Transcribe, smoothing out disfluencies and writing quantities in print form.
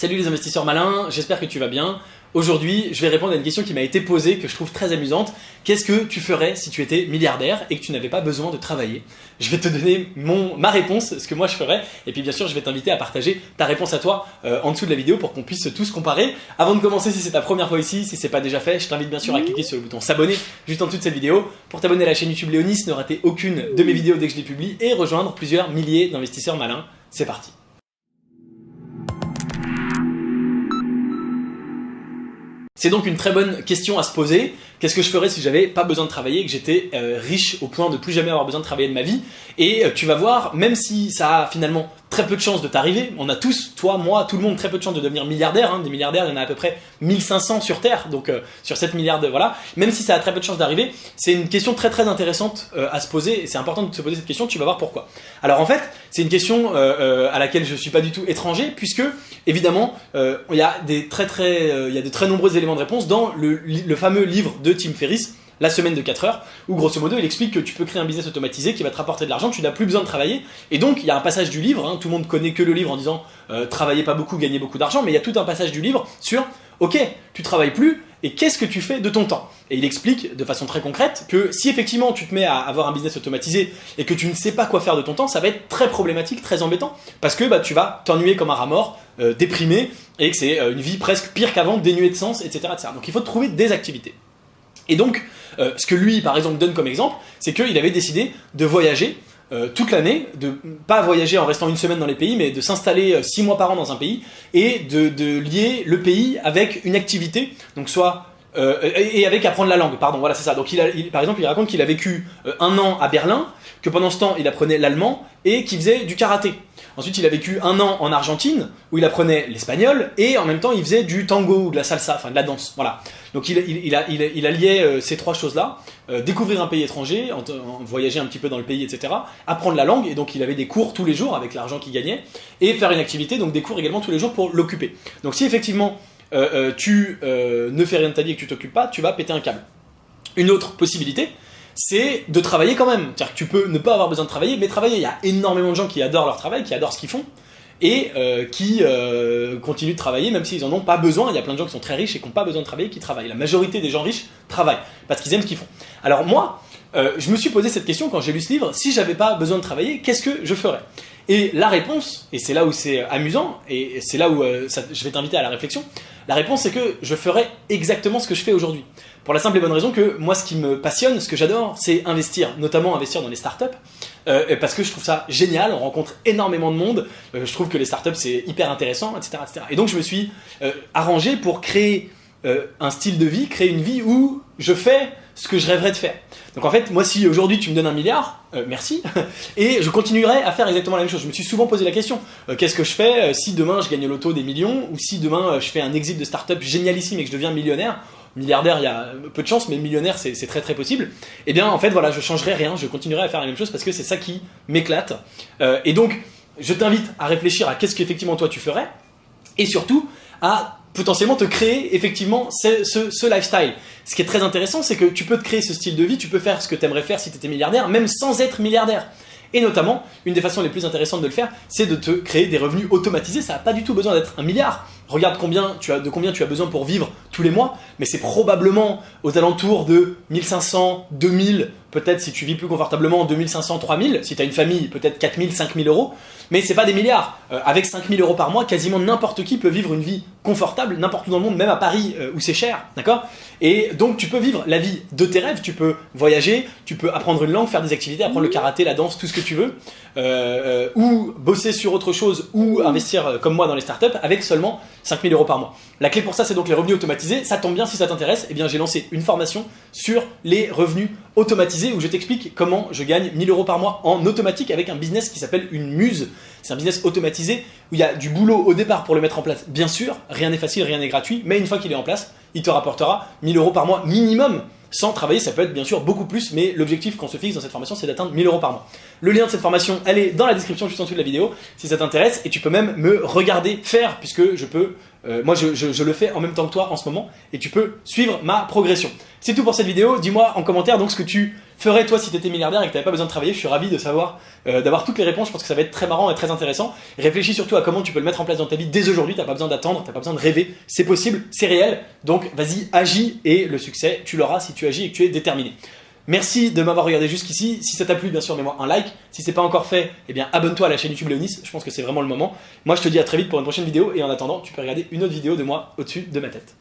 Salut les investisseurs malins, j'espère que tu vas bien. Aujourd'hui, je vais répondre à une question qui m'a été posée, que je trouve très amusante. Qu'est-ce que tu ferais si tu étais milliardaire et que tu n'avais pas besoin de travailler? Je vais te donner ma réponse, ce que moi je ferais, et puis bien sûr je vais t'inviter à partager ta réponse à toi en dessous de la vidéo pour qu'on puisse tous comparer. Avant de commencer, si c'est ta première fois ici, si c'est pas déjà fait, je t'invite bien sûr à cliquer sur le bouton s'abonner juste en dessous de cette vidéo pour t'abonner à la chaîne YouTube Léonis, ne rater aucune de mes vidéos dès que je les publie et rejoindre plusieurs milliers d'investisseurs malins. C'est parti. C'est donc une très bonne question à se poser. Qu'est-ce que je ferais si j'avais pas besoin de travailler et que j'étais riche au point de plus jamais avoir besoin de travailler de ma vie? Et tu vas voir, même si ça a finalement très peu de chances de t'arriver, on a tous, toi, moi, tout le monde, très peu de chances de devenir milliardaire. Des milliardaires, il y en a à peu près 1500 sur Terre, donc sur 7 milliards de... Voilà. Même si ça a très peu de chances d'arriver, c'est une question très très intéressante à se poser. Et c'est important de se poser cette question, tu vas voir pourquoi. Alors en fait, c'est une question à laquelle je suis pas du tout étranger, puisque évidemment, il y a de très nombreux éléments de réponse dans le fameux livre de Tim Ferriss, La semaine de 4 heures, où grosso modo il explique que tu peux créer un business automatisé qui va te rapporter de l'argent, tu n'as plus besoin de travailler. Et donc il y a un passage du livre, tout le monde connaît que le livre en disant travaillez pas beaucoup, gagnez beaucoup d'argent, mais il y a tout un passage du livre sur ok, tu travailles plus, et qu'est-ce que tu fais de ton temps? Et il explique de façon très concrète que si effectivement tu te mets à avoir un business automatisé et que tu ne sais pas quoi faire de ton temps, ça va être très problématique, très embêtant, parce que tu vas t'ennuyer comme un rat mort, déprimé, et que c'est une vie presque pire qu'avant, dénuée de sens, etc., etc. Donc il faut trouver des activités. Et donc, ce que lui, par exemple, donne comme exemple, c'est qu'il avait décidé de voyager toute l'année, de pas voyager en restant une semaine dans les pays, mais de s'installer 6 mois par an dans un pays et de lier le pays avec une activité, donc soit et avec apprendre la langue, pardon, voilà c'est ça. Donc par exemple, il raconte qu'il a vécu 1 an à Berlin, que pendant ce temps il apprenait l'allemand et qu'il faisait du karaté. Ensuite, il a vécu 1 an en Argentine, où il apprenait l'espagnol, et en même temps, il faisait du tango, ou de la salsa, enfin de la danse, voilà. Donc il alliait ces 3 choses-là, découvrir un pays étranger, voyager un petit peu dans le pays, etc., apprendre la langue, et donc il avait des cours tous les jours avec l'argent qu'il gagnait, et faire une activité, donc des cours également tous les jours pour l'occuper. Donc si effectivement tu ne fais rien de ta vie et que tu t'occupes pas, tu vas péter un câble. Une autre possibilité, c'est de travailler quand même. C'est-à-dire que tu peux ne pas avoir besoin de travailler, mais travailler. Il y a énormément de gens qui adorent leur travail, qui adorent ce qu'ils font, et qui continuent de travailler même s'ils en ont pas besoin. Il y a plein de gens qui sont très riches et qui n'ont pas besoin de travailler, qui travaillent. La majorité des gens riches travaillent, parce qu'ils aiment ce qu'ils font. Alors moi, je me suis posé cette question quand j'ai lu ce livre, si j'avais pas besoin de travailler, qu'est-ce que je ferais? Et la réponse, et c'est là où c'est amusant, et c'est là où je vais t'inviter à la réflexion, la réponse c'est que je ferais exactement ce que je fais aujourd'hui. Pour la simple et bonne raison que moi ce qui me passionne, ce que j'adore, c'est investir, notamment investir dans les startups, parce que je trouve ça génial, on rencontre énormément de monde, je trouve que les startups c'est hyper intéressant, etc., etc. Et donc je me suis arrangé pour créer un style de vie, créer une vie où je fais ce que je rêverais de faire. Donc en fait, moi si aujourd'hui tu me donnes 1 milliard, merci, et je continuerai à faire exactement la même chose. Je me suis souvent posé la question, qu'est-ce que je fais si demain je gagne au loto des millions, ou si demain je fais un exit de start-up génialissime et que je deviens millionnaire? Milliardaire, il y a peu de chance, mais millionnaire, c'est très très possible. Et bien en fait, voilà, je changerai rien, je continuerai à faire la même chose parce que c'est ça qui m'éclate. Et donc, je t'invite à réfléchir à qu'est-ce qu'effectivement toi tu ferais, et surtout à potentiellement te créer effectivement ce lifestyle. Ce qui est très intéressant, c'est que tu peux te créer ce style de vie, tu peux faire ce que tu aimerais faire si tu étais milliardaire, même sans être milliardaire. Et notamment, une des façons les plus intéressantes de le faire, c'est de te créer des revenus automatisés. Ça n'a pas du tout besoin d'être 1 milliard. Regarde de combien tu as besoin pour vivre tous les mois, mais c'est probablement aux alentours de 1500, 2000, peut-être si tu vis plus confortablement, 2500, 3000, si tu as une famille, peut-être 4000, 5000 euros, mais c'est pas des milliards. Avec 5000 euros par mois, quasiment n'importe qui peut vivre une vie confortable, n'importe où dans le monde, même à Paris où c'est cher, d'accord? Et donc tu peux vivre la vie de tes rêves, tu peux voyager, tu peux apprendre une langue, faire des activités, apprendre le karaté, la danse, tout ce que tu veux, ou bosser sur autre chose, ou investir comme moi dans les startups avec seulement 5000 euros par mois. La clé pour ça, c'est donc les revenus automatisés. Ça tombe bien, si ça t'intéresse, eh bien j'ai lancé une formation sur les revenus automatisés où je t'explique comment je gagne 1000 euros par mois en automatique avec un business qui s'appelle une muse. C'est un business automatisé où il y a du boulot au départ pour le mettre en place. Bien sûr, rien n'est facile, rien n'est gratuit, mais une fois qu'il est en place, il te rapportera 1000 euros par mois minimum. Sans travailler, ça peut être bien sûr beaucoup plus, mais l'objectif qu'on se fixe dans cette formation, c'est d'atteindre 1000 euros par mois. Le lien de cette formation, elle est dans la description juste en dessous de la vidéo, si ça t'intéresse, et tu peux même me regarder faire, puisque je peux, moi je le fais en même temps que toi en ce moment, et tu peux suivre ma progression. C'est tout pour cette vidéo, dis-moi en commentaire donc ce que tu ferais toi si tu étais milliardaire et que tu n'avais pas besoin de travailler? Je suis ravi de savoir, d'avoir toutes les réponses. Je pense que ça va être très marrant et très intéressant. Réfléchis surtout à comment tu peux le mettre en place dans ta vie dès aujourd'hui. T'as pas besoin d'attendre, t'as pas besoin de rêver. C'est possible, c'est réel. Donc vas-y, agis et le succès, tu l'auras si tu agis et que tu es déterminé. Merci de m'avoir regardé jusqu'ici. Si ça t'a plu, bien sûr, mets-moi un like. Si c'est pas encore fait, eh bien abonne-toi à la chaîne YouTube Léonis. Je pense que c'est vraiment le moment. Moi, je te dis à très vite pour une prochaine vidéo. Et en attendant, tu peux regarder une autre vidéo de moi au-dessus de ma tête.